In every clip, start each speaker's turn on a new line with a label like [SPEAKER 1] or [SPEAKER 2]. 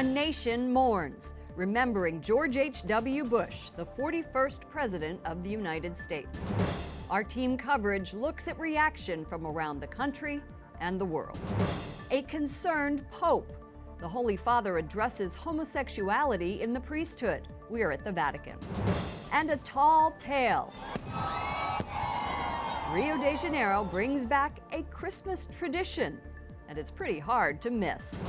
[SPEAKER 1] A nation mourns, remembering George H.W. Bush, the 41st President of the United States. Our team coverage looks at reaction from around the country and the world. A concerned Pope. The Holy Father addresses homosexuality in the priesthood. We are at the Vatican. And a tall tale. Rio de Janeiro brings back a Christmas tradition, and it's pretty hard to miss.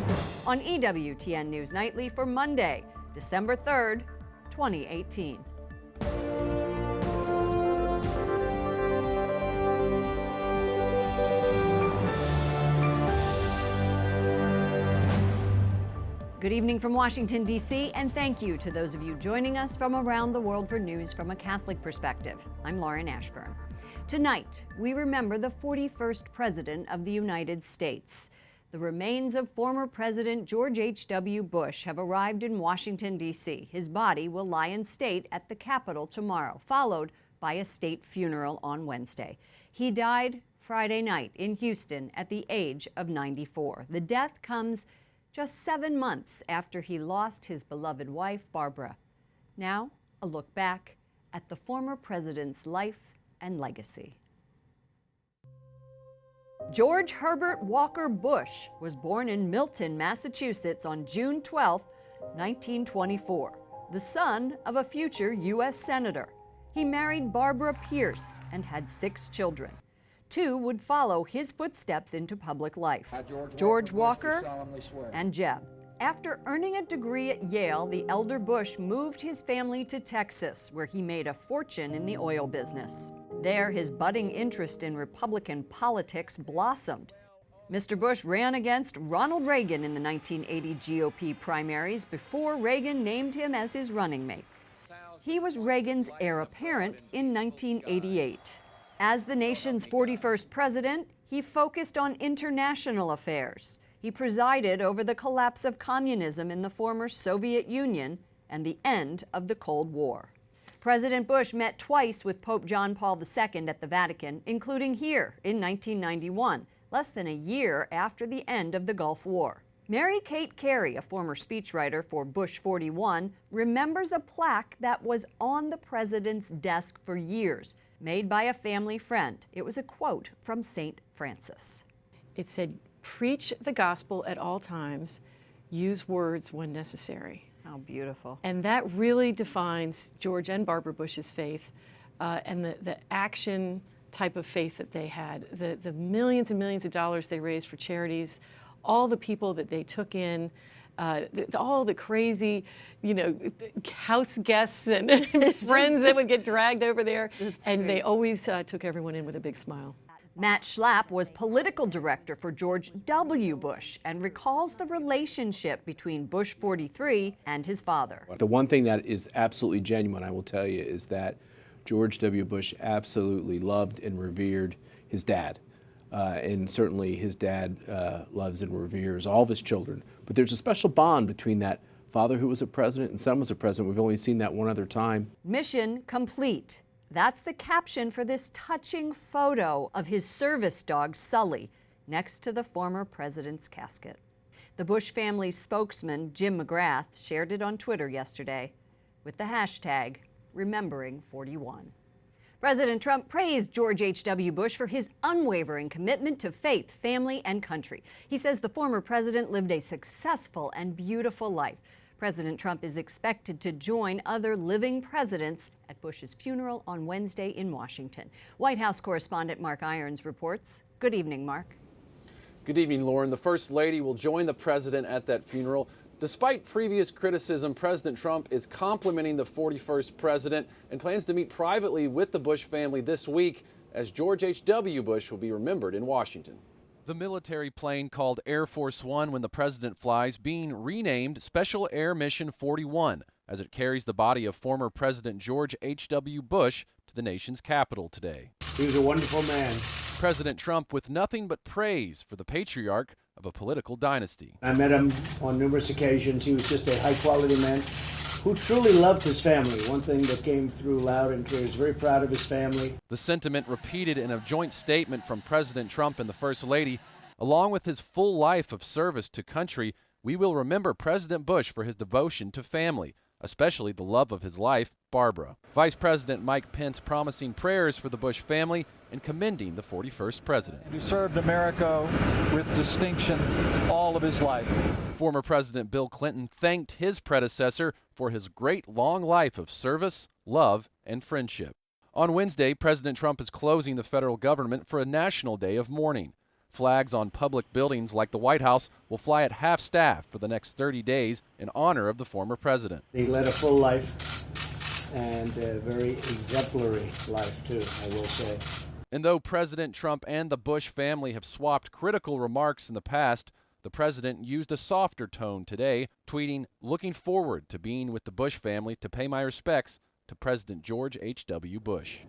[SPEAKER 1] On EWTN News Nightly for Monday, December 3rd, 2018. Good evening from Washington, D.C., and thank you to those of you joining us from around the world for news from a Catholic perspective. I'm Lauren Ashburn. Tonight, we remember the 41st President of the United States. The remains of former President George H.W. Bush have arrived in Washington, D.C. His body will lie in state at the Capitol tomorrow, followed by a state funeral on Wednesday. He died Friday night in Houston at the age of 94. The death comes just 7 months after he lost his beloved wife, Barbara. Now, a look back at the former president's life and legacy. George Herbert Walker Bush was born in Milton, Massachusetts on June 12, 1924, the son of a future U.S. Senator. He married Barbara Pierce and had 6 children. 2 would follow his footsteps into public life, George Walker and Jeb. After earning a degree at Yale, the elder Bush moved his family to Texas, where he made a fortune in the oil business. There, his budding interest in Republican politics blossomed. Mr. Bush ran against Ronald Reagan in the 1980 GOP primaries before Reagan named him as his running mate. He was Reagan's heir apparent in 1988. As the nation's 41st president, he focused on international affairs. He presided over the collapse of communism in the former Soviet Union and the end of the Cold War. President Bush met twice with Pope John Paul II at the Vatican, including here in 1991, less than a year after the end of the Gulf War. Mary Kate Carey, a former speechwriter for Bush 41, remembers a plaque that was on the president's desk for years, made by a family friend. It was a quote from St. Francis.
[SPEAKER 2] It said, "Preach the gospel at all times, use words when necessary."
[SPEAKER 1] How beautiful.
[SPEAKER 2] And that really defines George and Barbara Bush's faith and the action type of faith that they had. The millions and millions of dollars they raised for charities, all the people that they took in, all the crazy, house guests and friends that would get dragged over there. And they always took everyone in with a big smile.
[SPEAKER 1] Matt Schlapp was political director for George W. Bush and recalls the relationship between Bush 43 and his father.
[SPEAKER 3] The one thing that is absolutely genuine, I will tell you, is that George W. Bush absolutely loved and revered his dad. And certainly his dad loves and reveres all of his children. But there's a special bond between that father who was a president and son was a president. We've only seen that one other time.
[SPEAKER 1] Mission complete. That's the caption for this touching photo of his service dog, Sully, next to the former president's casket. The Bush family's spokesman, Jim McGrath, shared it on Twitter yesterday with the hashtag #Remembering41. President Trump praised George H.W. Bush for his unwavering commitment to faith, family, and country. He says the former president lived a successful and beautiful life. President Trump is expected to join other living presidents at Bush's funeral on Wednesday in Washington. White House correspondent Mark Irons reports. Good evening, Mark.
[SPEAKER 4] Good evening, Lauren. The First Lady will join the president at that funeral. Despite previous criticism, President Trump is complimenting the 41st president and plans to meet privately with the Bush family this week as George H.W. Bush will be remembered in Washington. The military plane called Air Force One when the president flies being renamed Special Air Mission 41 as it carries the body of former President George H.W. Bush to the nation's capital today.
[SPEAKER 5] He was a wonderful man.
[SPEAKER 4] President Trump with nothing but praise for the patriarch of a political dynasty.
[SPEAKER 5] I met him on numerous occasions. He was just a high-quality man who truly loved his family. One thing that came through loud and clear, he was very proud of his family.
[SPEAKER 4] The sentiment repeated in a joint statement from President Trump and the First Lady, along with his full life of service to country, We will remember President Bush for his devotion to family, especially the love of his life, Barbara. Vice President Mike Pence promising prayers for the Bush family and commending the 41st president.
[SPEAKER 6] He served America with distinction all of his life.
[SPEAKER 4] Former President Bill Clinton thanked his predecessor for his great long life of service, love, and friendship. On Wednesday, President Trump is closing the federal government for a national day of mourning. Flags on public buildings like the White House will fly at half-staff for the next 30 days in honor of the former president.
[SPEAKER 5] He led a full life and a very exemplary life, too, I will say.
[SPEAKER 4] And though President Trump and the Bush family have swapped critical remarks in the past, the president used a softer tone today, tweeting, "Looking forward to being with the Bush family to pay my respects to President George H.W. Bush."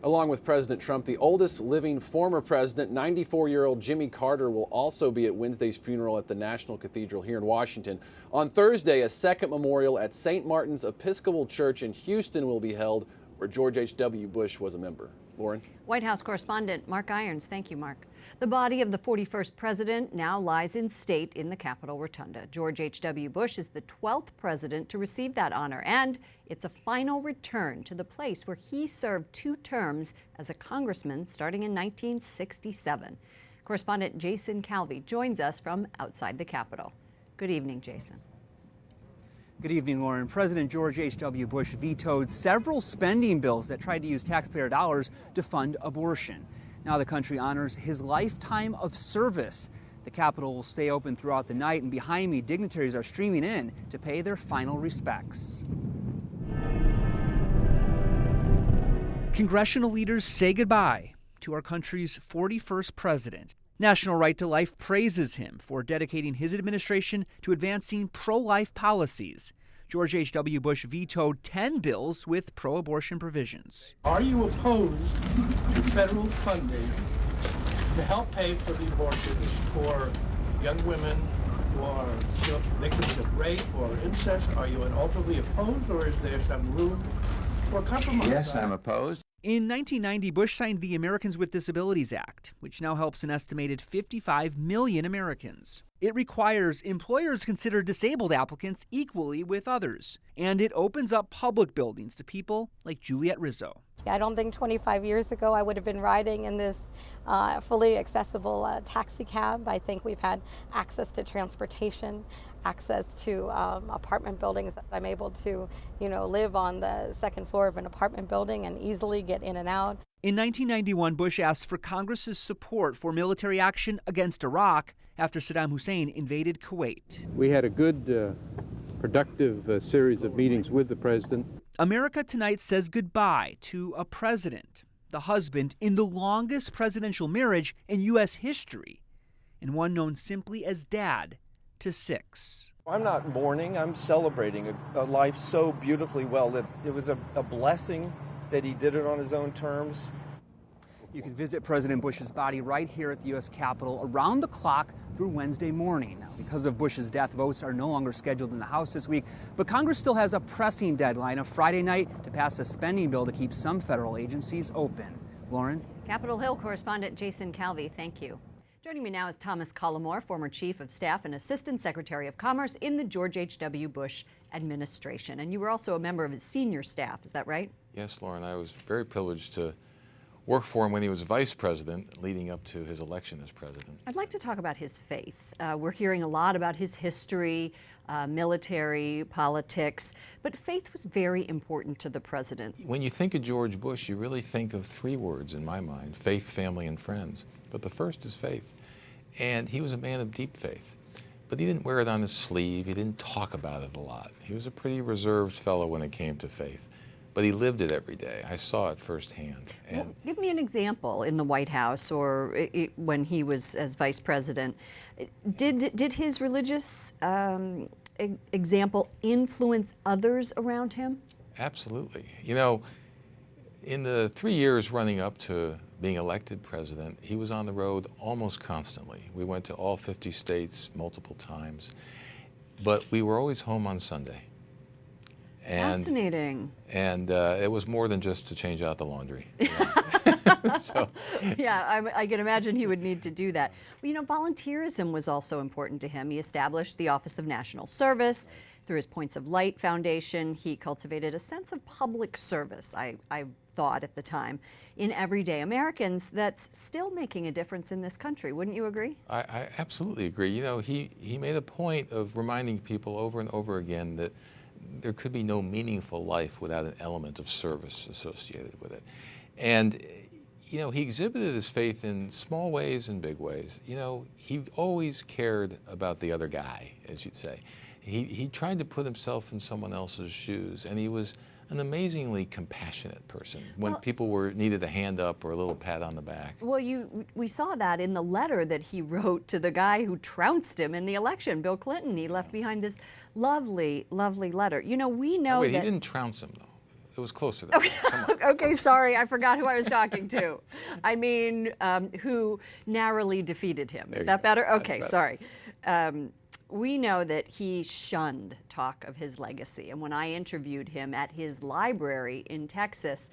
[SPEAKER 4] Along with President Trump, the oldest living former president, 94-year-old Jimmy Carter, will also be at Wednesday's funeral at the National Cathedral here in Washington. On Thursday, a second memorial at St. Martin's Episcopal Church in Houston will be held, where George H.W. Bush was a member. Lauren?
[SPEAKER 1] White House correspondent Mark Irons. Thank you, Mark. The body of the 41st president now lies in state in the Capitol Rotunda. George H.W. Bush is the 12th president to receive that honor, and it's a final return to the place where he served 2 terms as a congressman starting in 1967. Correspondent Jason Calvi joins us from outside the Capitol. Good evening, Jason.
[SPEAKER 7] Good evening, Lauren. President George H.W. Bush vetoed several spending bills that tried to use taxpayer dollars to fund abortion. Now the country honors his lifetime of service. The Capitol will stay open throughout the night, and behind me, dignitaries are streaming in to pay their final respects. Congressional leaders say goodbye to our country's 41st president. National Right to Life praises him for dedicating his administration to advancing pro-life policies. George H.W. Bush vetoed 10 bills with pro-abortion provisions.
[SPEAKER 8] Are you opposed to federal funding to help pay for the abortions for young women who are victims of rape or incest? Are you ultimately opposed, or is there some room for compromise?
[SPEAKER 6] Yes, I'm opposed.
[SPEAKER 7] In 1990, Bush signed the Americans with Disabilities Act, which now helps an estimated 55 million Americans. It requires employers consider disabled applicants equally with others, and it opens up public buildings to people like Juliette Rizzo.
[SPEAKER 9] I don't think 25 years ago I would have been riding in this fully accessible taxi cab. I think we've had access to transportation, access to apartment buildings that I'm able to, live on the second floor of an apartment building and easily get in and out.
[SPEAKER 7] In 1991, Bush asked for Congress's support for military action against Iraq after Saddam Hussein invaded Kuwait.
[SPEAKER 10] We had a good, productive series of meetings with the president.
[SPEAKER 7] America tonight says goodbye to a president, the husband in the longest presidential marriage in U.S. history, and one known simply as Dad to 6.
[SPEAKER 11] I'm not mourning, I'm celebrating a life so beautifully well lived. It was a blessing that he did it on his own terms.
[SPEAKER 7] You can visit President Bush's body right here at the U.S. Capitol around the clock through Wednesday morning. Now, because of Bush's death, votes are no longer scheduled in the House this week, but Congress still has a pressing deadline of Friday night to pass a spending bill to keep some federal agencies open. Lauren?
[SPEAKER 1] Capitol Hill correspondent Jason Calvi, thank you. Joining me now is Tom Collamore, former Chief of Staff and Assistant Secretary of Commerce in the George H.W. Bush administration. And you were also a member of his senior staff, is that right?
[SPEAKER 12] Yes, Lauren. I was very privileged to work for him when he was vice president, leading up to his election as president.
[SPEAKER 1] I'd like to talk about his faith. We're hearing a lot about his history, military, politics, but faith was very important to the president.
[SPEAKER 12] When you think of George Bush, you really think of 3 words in my mind: faith, family, and friends. But the first is faith. And he was a man of deep faith. But he didn't wear it on his sleeve. He didn't talk about it a lot. He was a pretty reserved fellow when it came to faith. But he lived it every day. I saw it firsthand. And
[SPEAKER 1] well, give me an example in the White House or when he was as vice president. Did his religious example influence others around him?
[SPEAKER 12] Absolutely. You know, in the 3 years running up to being elected president, he was on the road almost constantly. We went to all 50 states multiple times, but we were always home on Sunday.
[SPEAKER 1] Fascinating.
[SPEAKER 12] And it was more than just to change out the laundry. So,
[SPEAKER 1] yeah, I can imagine he would need to do that. Well, you know, volunteerism was also important to him. He established the Office of National Service. Through his Points of Light Foundation, he cultivated a sense of public service, I thought at the time, in everyday Americans that's still making a difference in this country. Wouldn't you agree?
[SPEAKER 12] I absolutely agree. You know, he made a point of reminding people over and over again that there could be no meaningful life without an element of service associated with it. And, you know, he exhibited his faith in small ways and big ways. You know, he always cared about the other guy, as you'd say. He tried to put himself in someone else's shoes, and he was an amazingly compassionate person when people needed a hand up or a little pat on the back.
[SPEAKER 1] Well, we saw that in the letter that he wrote to the guy who trounced him in the election, Bill Clinton. He left behind this lovely, lovely letter. You know, we know
[SPEAKER 12] Wait,
[SPEAKER 1] that...
[SPEAKER 12] he didn't trounce him, though. It was closer than that.
[SPEAKER 1] Okay, sorry, I forgot who I was talking to. I mean, who narrowly defeated him. Is that better? Okay, sorry. We know that he shunned talk of his legacy. And when I interviewed him at his library in Texas,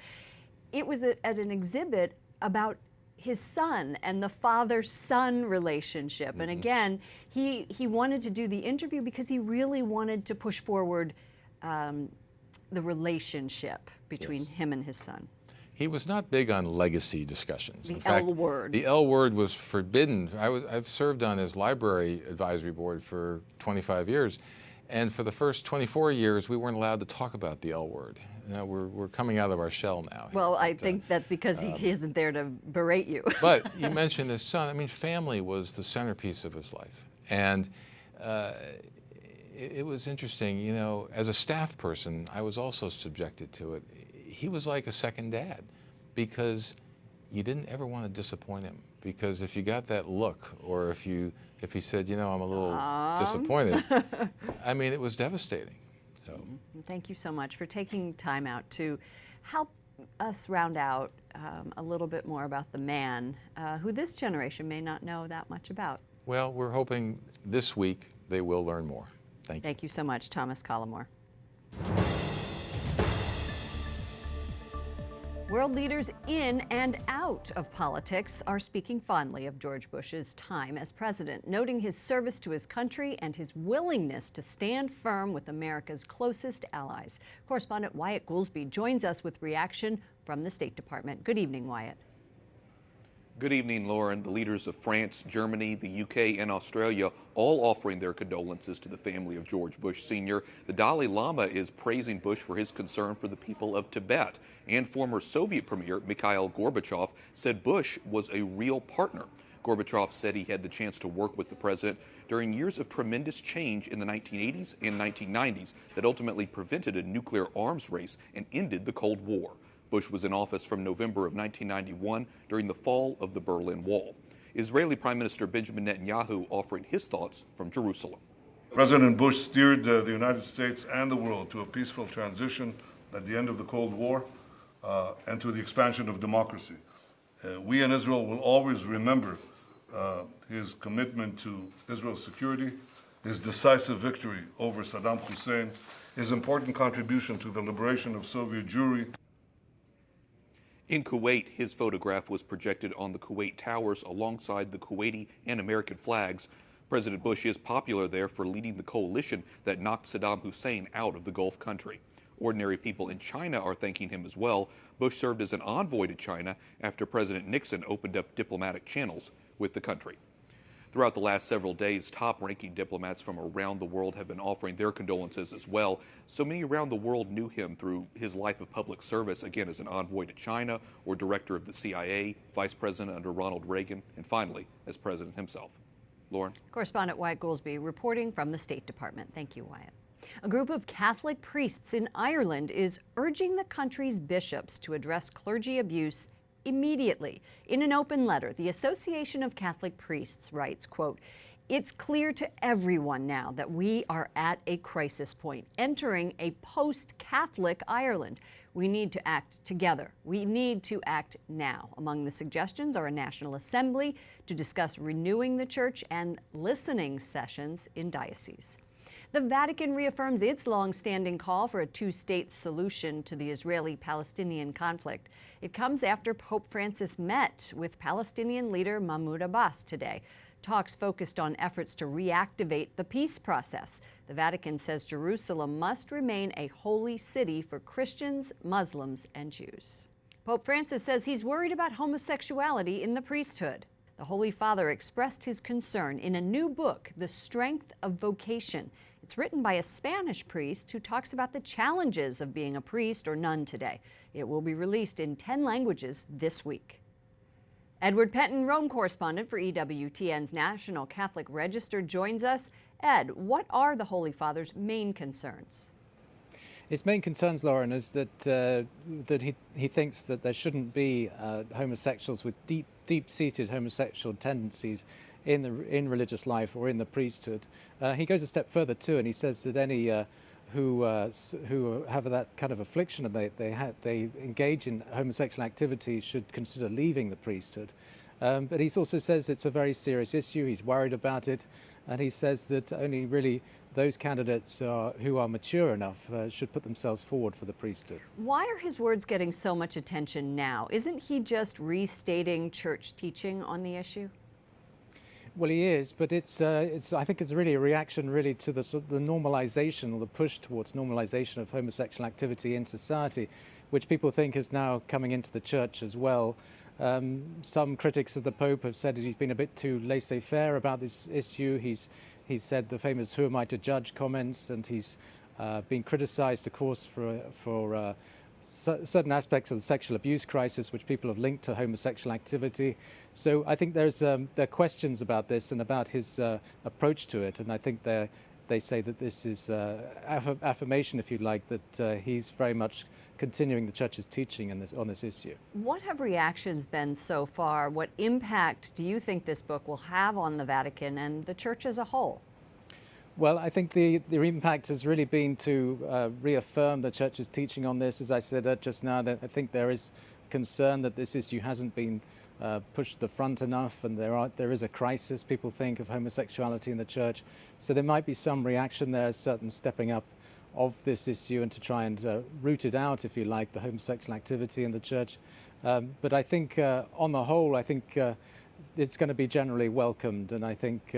[SPEAKER 1] it was at an exhibit about his son and the father-son relationship. And again, he wanted to do the interview because he really wanted to push forward the relationship between him and his son.
[SPEAKER 12] He was not big on legacy discussions.
[SPEAKER 1] The L word.
[SPEAKER 12] The L word was forbidden. I've served on his library advisory board for 25 years, and for the first 24 years, we weren't allowed to talk about the L word. You know, we're coming out of our shell now.
[SPEAKER 1] Well, I think that's because he isn't there to berate you.
[SPEAKER 12] But you mentioned his son. I mean, family was the centerpiece of his life, and it was interesting. You know, as a staff person, I was also subjected to it. He was like a second dad because you didn't ever want to disappoint him, because if you got that look, or if he said, you know, I'm a little disappointed, I mean, it was devastating. So
[SPEAKER 1] thank you so much for taking time out to help us round out a little bit more about the man who this generation may not know that much about.
[SPEAKER 12] Well, we're hoping this week they will learn more. Thank you.
[SPEAKER 1] Thank you so much, Thomas Collamore. World leaders in and out of politics are speaking fondly of George Bush's time as president, noting his service to his country and his willingness to stand firm with America's closest allies. Correspondent Wyatt Goolsbee joins us with reaction from the State Department. Good evening, Wyatt.
[SPEAKER 13] Good evening, Lauren. The leaders of France, Germany, the UK, and Australia all offering their condolences to the family of George Bush Sr. The Dalai Lama is praising Bush for his concern for the people of Tibet. And former Soviet Premier Mikhail Gorbachev said Bush was a real partner. Gorbachev said he had the chance to work with the president during years of tremendous change in the 1980s and 1990s that ultimately prevented a nuclear arms race and ended the Cold War. Bush was in office from November of 1991 during the fall of the Berlin Wall. Israeli Prime Minister Benjamin Netanyahu offering his thoughts from Jerusalem.
[SPEAKER 14] President Bush steered the United States and the world to a peaceful transition at the end of the Cold War and to the expansion of democracy. We in Israel will always remember his commitment to Israel's security, his decisive victory over Saddam Hussein, his important contribution to the liberation of Soviet Jewry.
[SPEAKER 13] In Kuwait, his photograph was projected on the Kuwait towers alongside the Kuwaiti and American flags. President Bush is popular there for leading the coalition that knocked Saddam Hussein out of the Gulf country. Ordinary people in China are thanking him as well. Bush served as an envoy to China after President Nixon opened up diplomatic channels with the country. Throughout the last several days, top-ranking diplomats from around the world have been offering their condolences as well. So many around the world knew him through his life of public service, again as an envoy to China or director of the CIA, vice president under Ronald Reagan, and finally as president himself. Lauren?
[SPEAKER 1] Correspondent Wyatt Goolsbee reporting from the State Department. Thank you, Wyatt. A group of Catholic priests in Ireland is urging the country's bishops to address clergy abuse immediately. In an open letter, the Association of Catholic Priests writes, quote, "It's clear to everyone now that we are at a crisis point, entering a post-Catholic Ireland. We need to act together. We need to act now." Among the suggestions are a National Assembly to discuss renewing the church and listening sessions in dioceses. The Vatican reaffirms its long-standing call for a two-state solution to the Israeli-Palestinian conflict. It comes after Pope Francis met with Palestinian leader Mahmoud Abbas today. Talks focused on efforts to reactivate the peace process. The Vatican says Jerusalem must remain a holy city for Christians, Muslims, and Jews. Pope Francis says he's worried about homosexuality in the priesthood. The Holy Father expressed his concern in a new book, The Strength of Vocation. It's written by a Spanish priest who talks about the challenges of being a priest or nun today. It will be released in 10 languages this week. Edward Penton, Rome correspondent for EWTN's National Catholic Register, joins us. Ed, what are the Holy Father's main concerns?
[SPEAKER 15] His main concerns, Lauren, is that he thinks that there shouldn't be homosexuals with deep-seated homosexual tendencies in religious life or in the priesthood. He goes a step further too, and he says that any who have that kind of affliction and they engage in homosexual activity should consider leaving the priesthood. But he also says it's a very serious issue. He's worried about it, and he says that only really those candidates who are mature enough should put themselves forward for the priesthood.
[SPEAKER 1] Why are his words getting so much attention now? Isn't he just restating church teaching on the issue?
[SPEAKER 15] Well, he is, but I think it's really a reaction really to the normalization or the push towards normalization of homosexual activity in society, which people think is now coming into the church as well. Some critics of the Pope have said that he's been a bit too laissez-faire about this issue. He's said the famous "Who am I to judge" comments, and he's been criticized, of course, for certain aspects of the sexual abuse crisis, which people have linked to homosexual activity. So I think there are questions about this and about his approach to it, and I think they say that this is affirmation, if you like, that he's very much continuing the church's teaching on this issue. What
[SPEAKER 1] have reactions been so far? What impact do you think this book will have on the Vatican and the church as a whole?
[SPEAKER 15] Well, I think the impact has really been to reaffirm the church's teaching on this. As I said just now, that I think there is concern that this issue hasn't been pushed to the front enough, and there is a crisis, people think, of homosexuality in the church. So there might be some reaction there, certain stepping up of this issue and to try and root it out, if you like, the homosexual activity in the church. But I think on the whole, I think it's going to be generally welcomed, and I think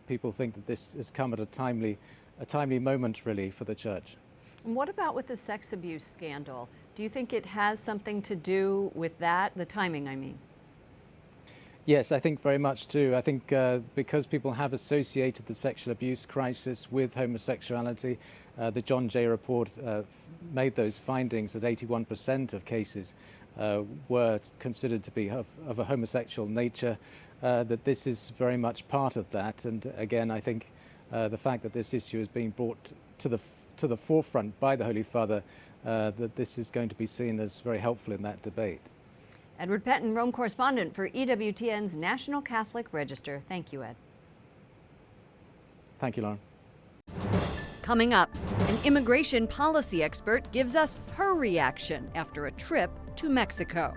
[SPEAKER 15] people think that this has come at a timely moment, really, for the church.
[SPEAKER 1] And what about with the sex abuse scandal? Do you think it has something to do with that, the timing, I mean?
[SPEAKER 15] Yes, I think very much too. I think because people have associated the sexual abuse crisis with homosexuality, the John Jay report made those findings that 81% of cases were considered to be of a homosexual nature, that this is very much part of that. And again, I think the fact that this issue is being brought to the forefront by the Holy Father, that this is going to be seen as very helpful in that debate.
[SPEAKER 1] Edward Penton, Rome correspondent for EWTN's National Catholic Register. Thank you, Ed.
[SPEAKER 15] Thank you, Lauren.
[SPEAKER 1] Coming up, an immigration policy expert gives us her reaction after a trip to Mexico.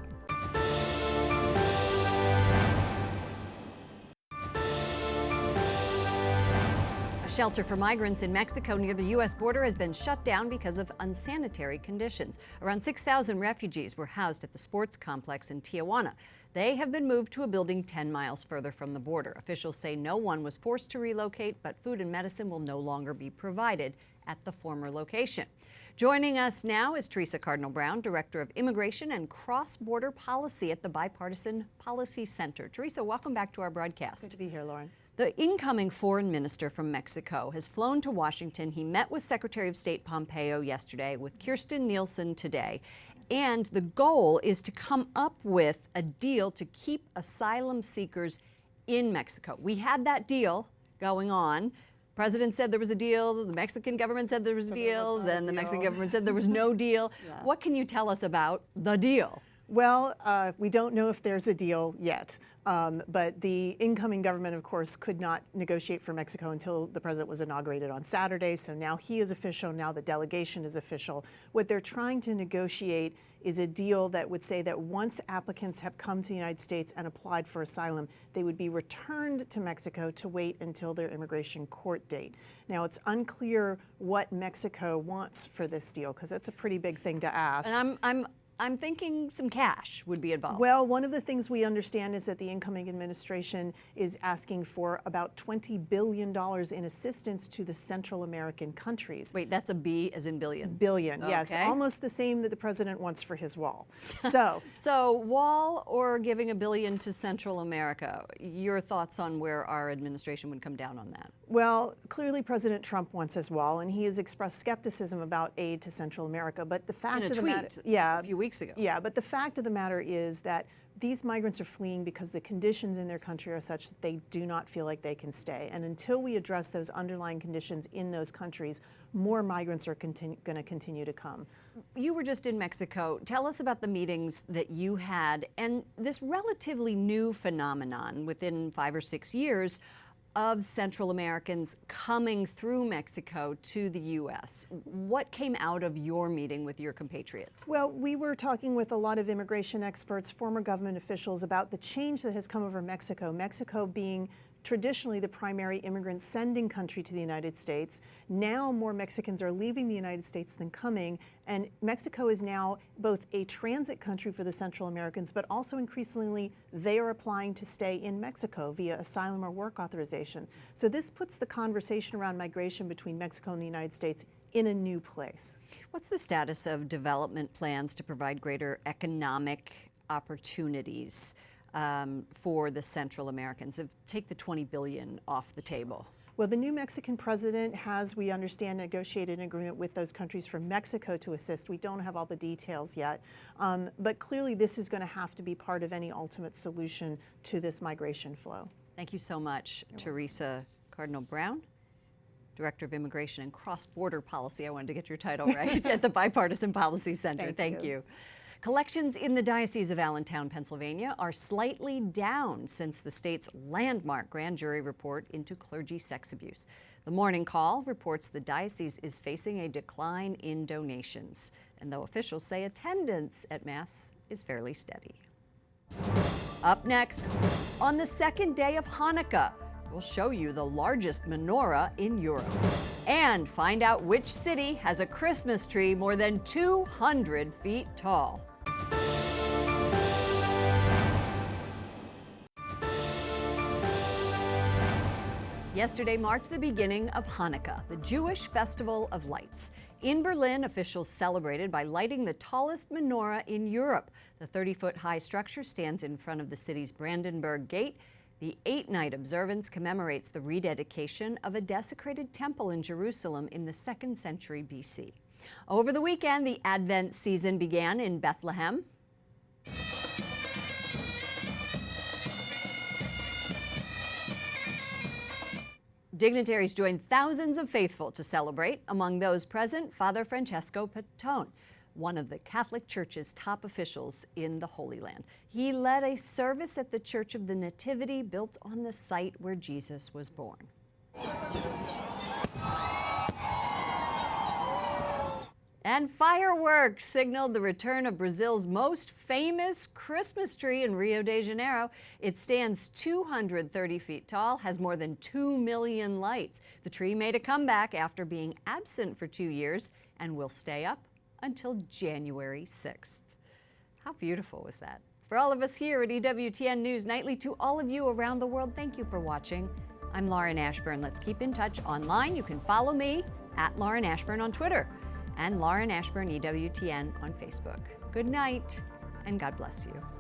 [SPEAKER 1] A shelter for migrants in Mexico near the U.S. border has been shut down because of unsanitary conditions. Around 6,000 refugees were housed at the sports complex in Tijuana. They have been moved to a building 10 miles further from the border. Officials say no one was forced to relocate, but food and medicine will no longer be provided at the former location. Joining us now is Theresa Cardinal Brown, Director of Immigration and Cross-Border Policy at the Bipartisan Policy Center. Theresa, welcome back to our broadcast.
[SPEAKER 16] Good to be here, Lauren.
[SPEAKER 1] The incoming foreign minister from Mexico has flown to Washington. He met with Secretary of State Pompeo yesterday, with Kirstjen Nielsen today. And the goal is to come up with a deal to keep asylum seekers in Mexico. We had that deal going on. The President said there was a deal, the Mexican government said there was a deal, then the Mexican government said there was no deal. Yeah. What can you tell us about the deal?
[SPEAKER 16] Well, we don't know if there's a deal yet, but the incoming government, of course, could not negotiate for Mexico until the president was inaugurated on Saturday. So now he is official. Now the delegation is official. What they're trying to negotiate is a deal that would say that once applicants have come to the United States and applied for asylum, they would be returned to Mexico to wait until their immigration court date. Now, it's unclear what Mexico wants for this deal, because that's a pretty big thing to ask.
[SPEAKER 1] And I'm thinking some cash would be involved.
[SPEAKER 16] Well, one of the things we understand is that the incoming administration is asking for about $20 billion in assistance to the Central American countries.
[SPEAKER 1] Wait, that's a B as in billion?
[SPEAKER 16] Billion,
[SPEAKER 1] Okay.
[SPEAKER 16] yes. Almost the same that the president wants for his wall. So,
[SPEAKER 1] so wall or giving $1 billion to Central America? Your thoughts on where our administration would come down on that?
[SPEAKER 16] well, clearly President Trump wants his wall, and he has expressed skepticism about aid to Central America. But the fact
[SPEAKER 1] In a
[SPEAKER 16] of the
[SPEAKER 1] tweet
[SPEAKER 16] matter,
[SPEAKER 1] a few weeks ago.
[SPEAKER 16] Yeah, but the fact of the matter is that these migrants are fleeing because the conditions in their country are such that they do not feel like they can stay. And until we address those underlying conditions in those countries, more migrants are going to continue to come.
[SPEAKER 1] You were just in Mexico. Tell us about the meetings that you had and this relatively new phenomenon within 5 or 6 years of Central Americans coming through Mexico to the U.S. What came out of your meeting with your compatriots?
[SPEAKER 16] Well, we were talking with a lot of immigration experts, former government officials, about the change that has come over Mexico. Mexico being traditionally the primary immigrant sending country to the United States. Now more Mexicans are leaving the United States than coming, and Mexico is now both a transit country for the Central Americans, but also increasingly they are applying to stay in Mexico via asylum or work authorization. So this puts the conversation around migration between Mexico and the United States in a new place.
[SPEAKER 1] What's the status of development plans to provide greater economic opportunities for the Central Americans? Take the $20 billion off the table.
[SPEAKER 16] Well, the new Mexican president has, we understand, negotiated an agreement with those countries for Mexico to assist. We don't have all the details yet, but clearly this is going to have to be part of any ultimate solution to this migration flow.
[SPEAKER 1] Thank you so much, Theresa Cardinal Brown, Director of Immigration and Cross-Border Policy. I wanted to get your title right at the Bipartisan Policy Center. Thank you. Collections in the Diocese of Allentown, Pennsylvania are slightly down since the state's landmark grand jury report into clergy sex abuse. The Morning Call reports the diocese is facing a decline in donations, and though officials say attendance at Mass is fairly steady. Up next, on the second day of Hanukkah, we'll show you the largest menorah in Europe and find out which city has a Christmas tree more than 200 feet tall. Yesterday marked the beginning of Hanukkah, the Jewish festival of lights. In Berlin, officials celebrated by lighting the tallest menorah in Europe. The 30-foot-high structure stands in front of the city's Brandenburg Gate. The 8-night observance commemorates the rededication of a desecrated temple in Jerusalem in the 2nd century BC. Over the weekend, the Advent season began in Bethlehem. Dignitaries joined thousands of faithful to celebrate. Among those present, Father Francesco Pettone, one of the Catholic Church's top officials in the Holy Land. He led a service at the Church of the Nativity built on the site where Jesus was born. And fireworks signaled the return of Brazil's most famous Christmas tree in Rio de Janeiro. It stands 230 feet tall, has more than 2 million lights. The tree made a comeback after being absent for 2 years and will stay up until January 6th. How beautiful was that? For all of us here at EWTN News Nightly, to all of you around the world, thank you for watching. I'm Lauren Ashburn. Let's keep in touch online. You can follow me at Lauren Ashburn on Twitter and Lauren Ashburn EWTN on Facebook. Good night, and God bless you.